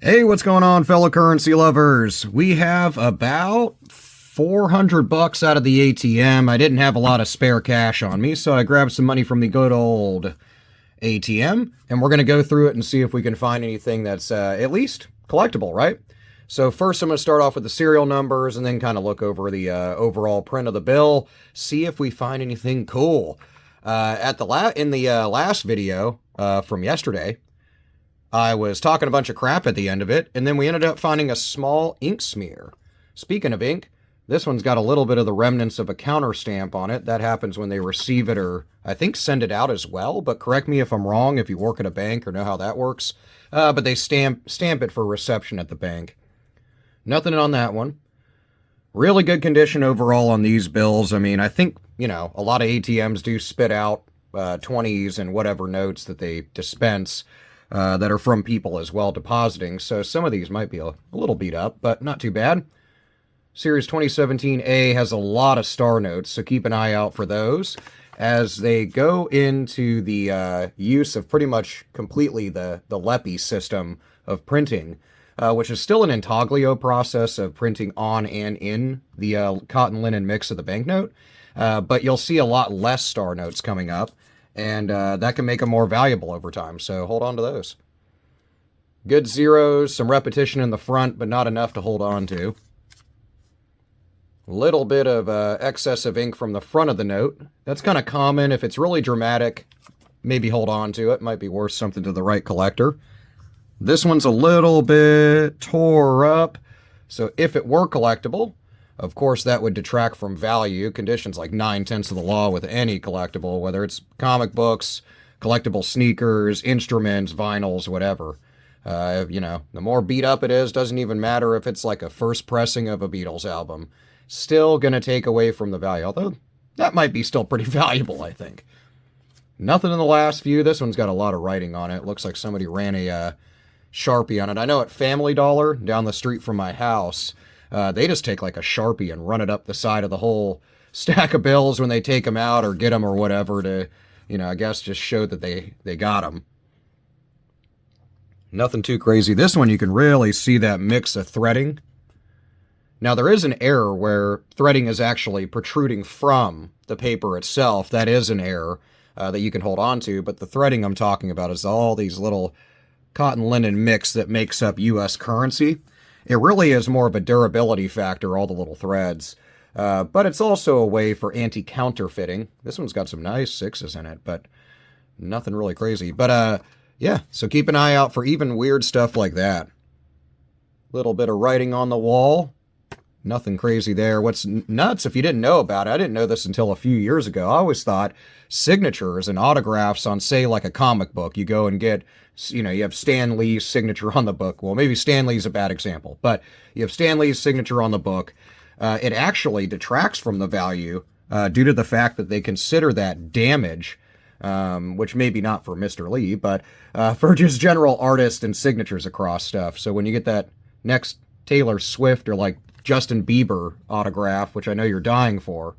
Hey, what's going on, fellow currency lovers? We have about 400 bucks out of the ATM. I didn't have a lot of spare cash on me, so I grabbed some money from the good old ATM, and we're going to go through it and see if we can find anything that's at least collectible, right? So first I'm going to start off with the serial numbers and then kind of look over the overall print of the bill, see if we find anything cool. In the last video from yesterday, I was talking a bunch of crap at the end of it, and then we ended up finding a small ink smear. Speaking of ink, this one's got a little bit of the remnants of a counter stamp on it. That happens when they receive it or, I think, send it out as well, but correct me if I'm wrong if you work at a bank or know how that works. But they stamp it for reception at the bank. Nothing on that one. Really good condition overall on these bills. I mean, I think, a lot of ATMs do spit out 20s and whatever notes that they dispense. That are from people as well depositing, so some of these might be a little beat up, but not too bad. Series 2017A has a lot of star notes, so keep an eye out for those as they go into the use of pretty much completely the LEPI system of printing, which is still an intaglio process of printing on and in the cotton linen mix of the banknote, but you'll see a lot less star notes coming up. And that can make them more valuable over time, so hold on to those. Good zeros, some repetition in the front, but not enough to hold on to. Little bit of excess of ink from the front of the note. That's kind of common. If it's really dramatic, maybe hold on to it. Might be worth something to the right collector. This one's a little bit tore up, so if it were collectible, of course, that would detract from value. Conditions like 9/10 of the law with any collectible, whether it's comic books, collectible sneakers, instruments, vinyls, whatever. The more beat up it is, doesn't even matter if it's like a first pressing of a Beatles album. Still going to take away from the value, although that might be still pretty valuable, I think. Nothing in the last few. This one's got a lot of writing on it. Looks like somebody ran a Sharpie on it. I know at Family Dollar, down the street from my house, they just take like a Sharpie and run it up the side of the whole stack of bills when they take them out or get them or whatever to, I guess just show that they got them. Nothing too crazy. This one you can really see that mix of threading. Now there is an error where threading is actually protruding from the paper itself. That is an error that you can hold on to, but the threading I'm talking about is all these little cotton linen mix that makes up U.S. currency. It really is more of a durability factor, all the little threads. But it's also a way for anti-counterfeiting. This one's got some nice sixes in it, but nothing really crazy. But yeah, so keep an eye out for even weird stuff like that. Little bit of writing on the wall. Nothing crazy there. What's nuts, if you didn't know about it, I didn't know this until a few years ago. I always thought signatures and autographs on, say, like a comic book, you go and get, you have Stan Lee's signature on the book. Well, maybe Stan Lee's a bad example, but you have Stan Lee's signature on the book. It actually detracts from the value due to the fact that they consider that damage, which maybe not for Mr. Lee, but for just general artists and signatures across stuff. So when you get that next Taylor Swift or like Justin Bieber autograph, which I know you're dying for,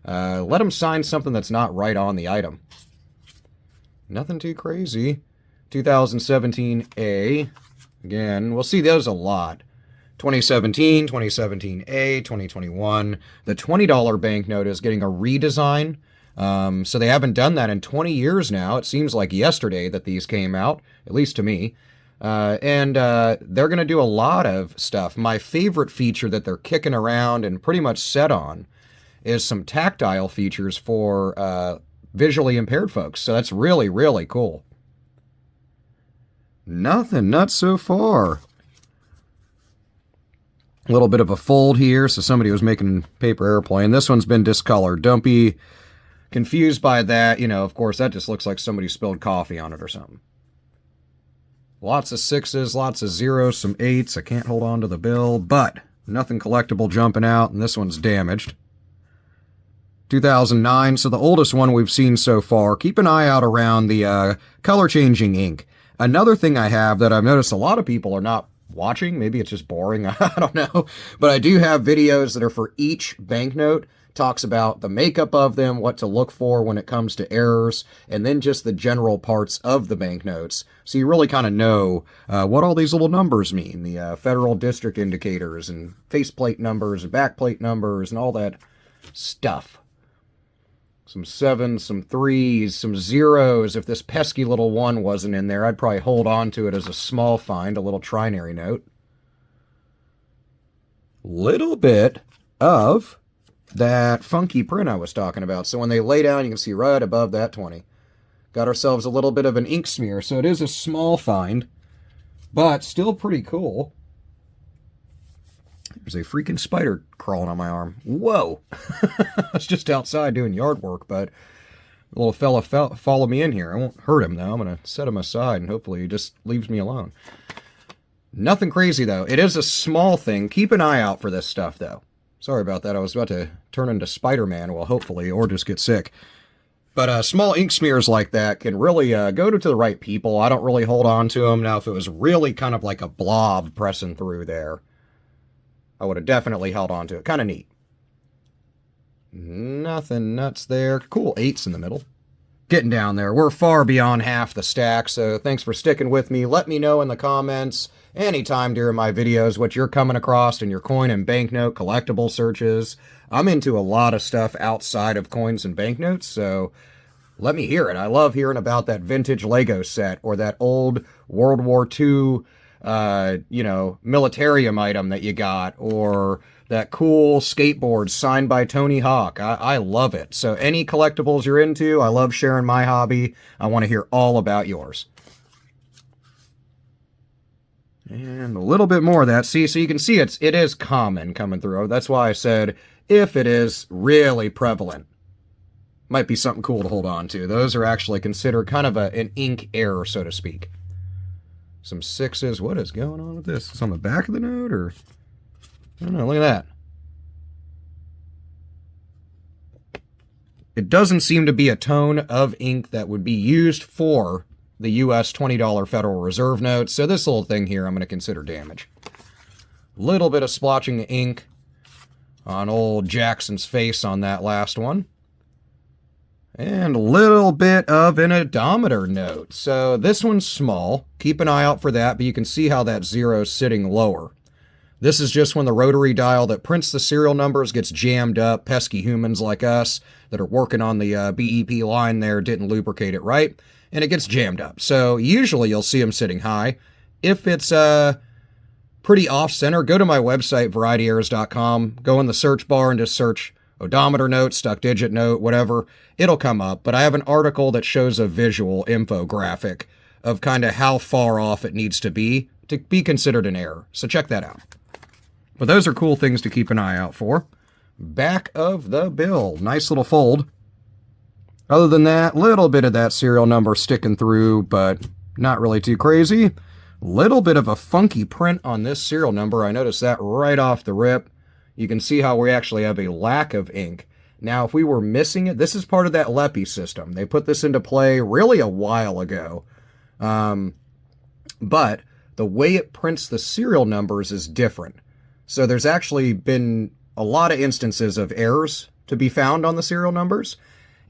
let them sign something that's not right on the item. Nothing too crazy. 2017A. Again, we'll see those a lot. 2017, 2017A, 2021. The $20 banknote is getting a redesign. So they haven't done that in 20 years now. It seems like yesterday that these came out, at least to me. And they're going to do a lot of stuff. My favorite feature that they're kicking around and pretty much set on is some tactile features for visually impaired folks. So that's really, really cool. Nothing, not so far. A little bit of a fold here, so somebody was making paper airplane. This one's been discolored. Don't be confused by that. Of course, that just looks like somebody spilled coffee on it or something. Lots of sixes, lots of zeros, some eights. I can't hold on to the bill, but nothing collectible jumping out, and this one's damaged. 2009, so the oldest one we've seen so far. Keep an eye out around the color-changing ink. Another thing I have that I've noticed a lot of people are not watching, maybe it's just boring, I don't know, but I do have videos that are for each banknote talks about the makeup of them, what to look for when it comes to errors, and then just the general parts of the banknotes. So you really kind of know what all these little numbers mean, the federal district indicators and faceplate numbers and backplate numbers and all that stuff. Some 7s, some 3s, some 0s. If this pesky little 1 wasn't in there, I'd probably hold on to it as a small find, a little trinary note. Little bit of that funky print I was talking about. So when they lay down, you can see right above that 20. Got ourselves a little bit of an ink smear. So it is a small find, but still pretty cool. There's a freaking spider crawling on my arm. Whoa! I was just outside doing yard work, but the little fella followed me in here. I won't hurt him, though. I'm going to set him aside, and hopefully he just leaves me alone. Nothing crazy, though. It is a small thing. Keep an eye out for this stuff, though. Sorry about that. I was about to turn into Spider-Man, well, hopefully, or just get sick. But small ink smears like that can really go to the right people. I don't really hold on to them. Now, if it was really kind of like a blob pressing through there, I would have definitely held on to it. Kind of neat. Nothing nuts there. Cool 8s in the middle. Getting down there. We're far beyond half the stack, so thanks for sticking with me. Let me know in the comments anytime during my videos what you're coming across in your coin and banknote collectible searches. I'm into a lot of stuff outside of coins and banknotes, so let me hear it. I love hearing about that vintage Lego set or that old World War II, militarium item that you got, or that cool skateboard signed by Tony Hawk. I love it. So any collectibles you're into, I love sharing my hobby. I want to hear all about yours. And a little bit more of that. See, so you can see it is common coming through. That's why I said if it is really prevalent, might be something cool to hold on to. Those are actually considered kind of an ink error, so to speak. Some 6s. What is going on with this? It's on the back of the note, or I don't know. Look at that. It doesn't seem to be a tone of ink that would be used for the U.S. $20 Federal Reserve note. So this little thing here, I'm going to consider damage. Little bit of splotching of ink on old Jackson's face on that last one. And a little bit of an odometer note. So this one's small. Keep an eye out for that, but you can see how that 0's sitting lower. This is just when the rotary dial that prints the serial numbers gets jammed up. Pesky humans like us that are working on the BEP line there didn't lubricate it right, and it gets jammed up. So usually you'll see them sitting high. If it's pretty off-center, go to my website, varietyerrors.com. Go in the search bar and just search odometer note, stuck digit note, whatever. It'll come up. But I have an article that shows a visual infographic of kind of how far off it needs to be considered an error. So check that out. But those are cool things to keep an eye out for. Back of the bill. Nice little fold. Other than that, little bit of that serial number sticking through, but not really too crazy. Little bit of a funky print on this serial number. I noticed that right off the rip. You can see how we actually have a lack of ink. Now, if we were missing it, this is part of that LEPI system. They put this into play really a while ago. But the way it prints the serial numbers is different. So there's actually been a lot of instances of errors to be found on the serial numbers.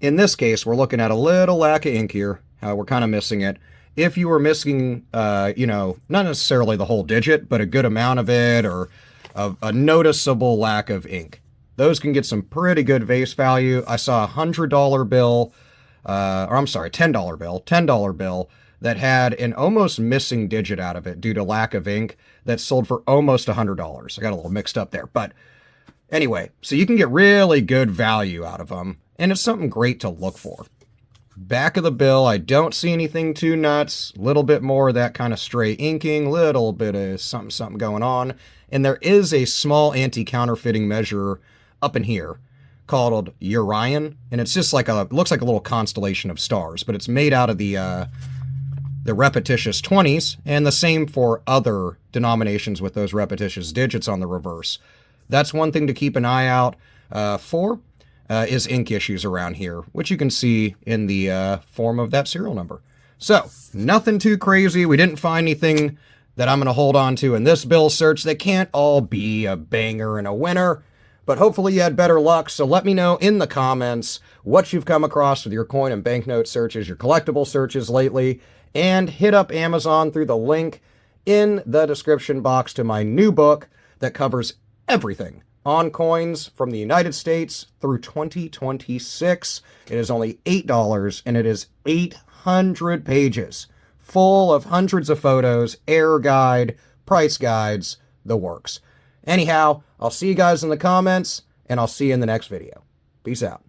In this case, we're looking at a little lack of ink here. We're kind of missing it. If you were missing, not necessarily the whole digit, but a good amount of it, or a noticeable lack of ink, those can get some pretty good face value. I saw a $100 bill, $10 bill that had an almost missing digit out of it due to lack of ink that sold for almost $100. I got a little mixed up there, but anyway, so you can get really good value out of them, and it's something great to look for. Back of the bill, I don't see anything too nuts. Little bit more of that kind of stray inking, little bit of something going on. And there is a small anti-counterfeiting measure up in here called Urian, and it's just like looks like a little constellation of stars, but it's made out of the repetitious 20s, and the same for other denominations with those repetitious digits on the reverse. That's one thing to keep an eye out for. Is ink issues around here, which you can see in the form of that serial number. So, nothing too crazy. We didn't find anything that I'm going to hold on to in this bill search. They can't all be a banger and a winner, But hopefully you had better luck, so let me know in the comments what you've come across with your coin and banknote searches, your collectible searches lately, and hit up Amazon through the link in the description box to my new book that covers everything on coins from the United States through 2026. It is only $8, and it is 800 pages, full of hundreds of photos, error guide, price guides, the works. Anyhow, I'll see you guys in the comments, and I'll see you in the next video. Peace out.